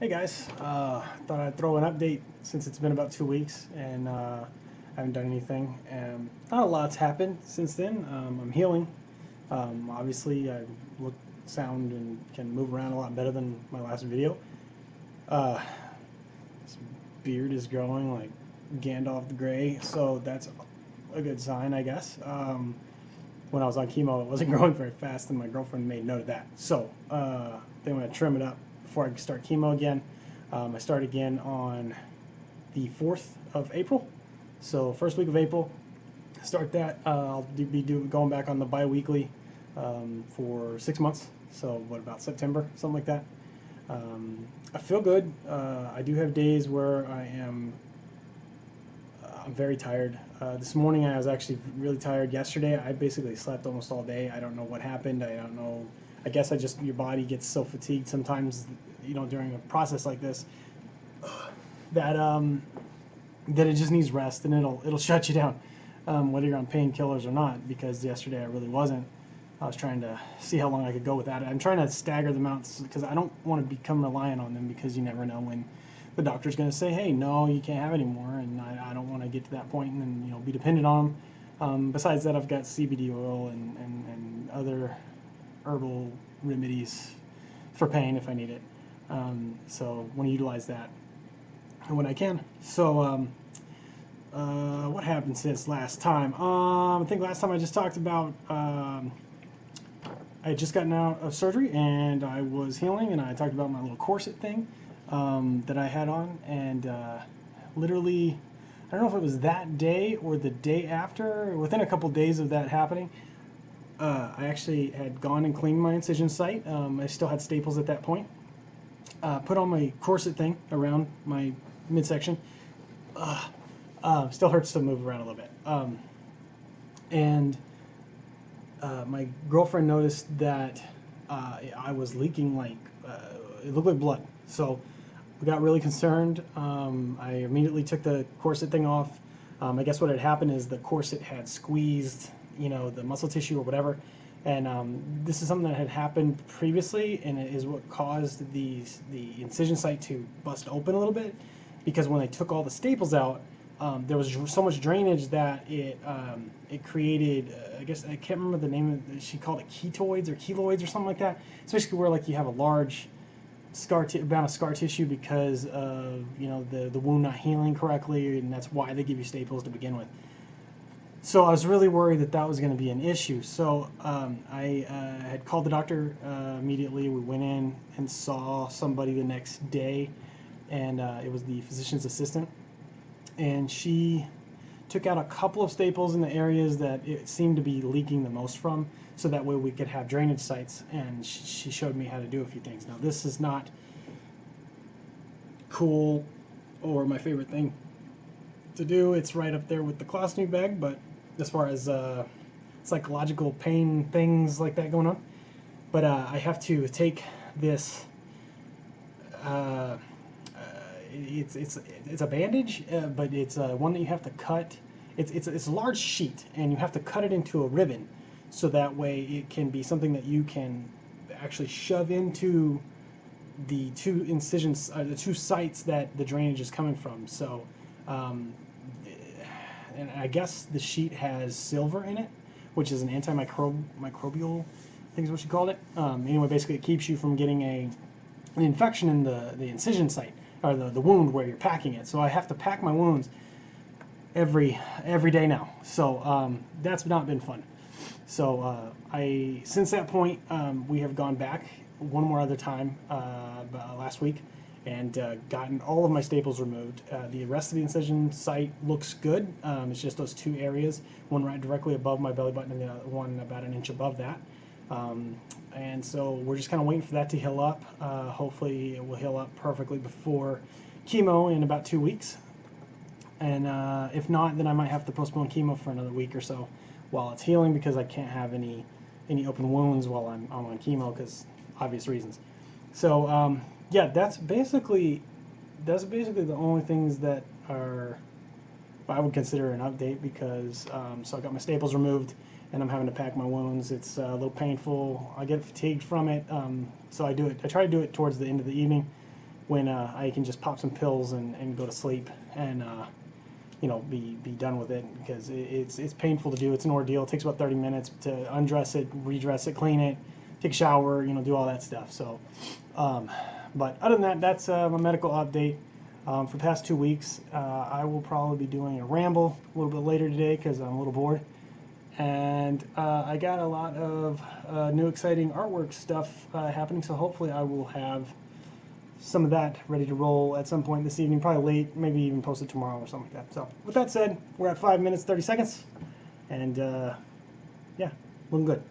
Hey guys, thought I'd throw an update since it's been about 2 weeks and I haven't done anything. Not a lot's happened since then. I'm healing. Obviously, I look, sound, and can move around a lot better than my last video. Uh, this beard is growing like Gandalf the Grey, so that's a good sign, I guess. When I was on chemo, it wasn't growing very fast, and my girlfriend made note of that. So they want to trim it up before I start chemo again. I start again on the 4th of April. So first week of April, start that. I'll be going back on the bi-weekly for 6 months. So what about September, something like that. I feel good. I do have days where I'm very tired. This morning I was actually really tired. Yesterday I basically slept almost all day. I don't know what happened. I don't know. I guess your body gets so fatigued sometimes, during a process like this, that that it just needs rest, and it'll shut you down, whether you're on painkillers or not. Because yesterday I really wasn't. I was trying to see how long I could go without it. I'm trying to stagger them out because I don't want to become reliant on them, because you never know when the doctor's going to say, hey, no, you can't have any more, and I don't want to get to that point and then be dependent on them. Besides that, I've got CBD oil and other herbal remedies for pain if I need it. So I want to utilize that when I can. So what happened since last time? I think last time I just talked about I had just gotten out of surgery and I was healing, and I talked about my little corset thing that I had on, and literally, I don't know if it was that day or the day after, within a couple days of that happening, I actually had gone and cleaned my incision site. I still had staples at that point. Put on my corset thing around my midsection. Still hurts to move around a little bit. And my girlfriend noticed that I was leaking, like it looked like blood. So we got really concerned. I immediately took the corset thing off. I guess what had happened is the corset had squeezed, the muscle tissue or whatever. And this is something that had happened previously, and it is what caused the incision site to bust open a little bit, because when they took all the staples out, there was so much drainage that it created, I guess, I can't remember the name of it, she called it ketoids or keloids or something like that. It's basically where, like, you have a large amount of scar tissue because of the wound not healing correctly, and that's why they give you staples to begin with. So I was really worried that was going to be an issue. So I had called the doctor immediately. We went in and saw somebody the next day, and it was the physician's assistant. And she took out a couple of staples in the areas that it seemed to be leaking the most from, so that way we could have drainage sites. And she showed me how to do a few things. Now, this is not cool or my favorite thing to do. It's right up there with the colostomy bag, but as far as psychological pain things like that going on. But I have to take this. It's a bandage, but it's one that you have to cut. It's a large sheet, and you have to cut it into a ribbon, so that way it can be something that you can actually shove into the two incisions, the two sites that the drainage is coming from. So. And I guess the sheet has silver in it, which is an microbial, I think is what she called it. Anyway, basically it keeps you from getting an infection in the incision site, or the wound where you're packing it. So I have to pack my wounds every day now. So that's not been fun. So since that point, we have gone back one more other time last week, and gotten all of my staples removed. The rest of the incision site looks good. It's just those two areas, one right directly above my belly button and the other one about an inch above that. And so we're just kind of waiting for that to heal up. Hopefully it will heal up perfectly before chemo in about 2 weeks. And if not, then I might have to postpone chemo for another week or so while it's healing, because I can't have any open wounds while I'm on chemo, because obvious reasons. So yeah, that's basically the only things that I would consider an update, because so I got my staples removed, and I'm having to pack my wounds. It's a little painful. I get fatigued from it, so I try to do it towards the end of the evening, when I can just pop some pills and go to sleep and you know, be done with it, because it's painful to do. It's an ordeal. It takes about 30 minutes to undress it, redress it, clean it, take a shower, you know, do all that stuff. So, but other than that, that's my medical update. For the past 2 weeks, I will probably be doing a ramble a little bit later today because I'm a little bored. And I got a lot of new exciting artwork stuff happening, so hopefully I will have some of that ready to roll at some point this evening, probably late, maybe even post it tomorrow or something like that. So with that said, we're at 5 minutes 30 seconds, and yeah, looking good.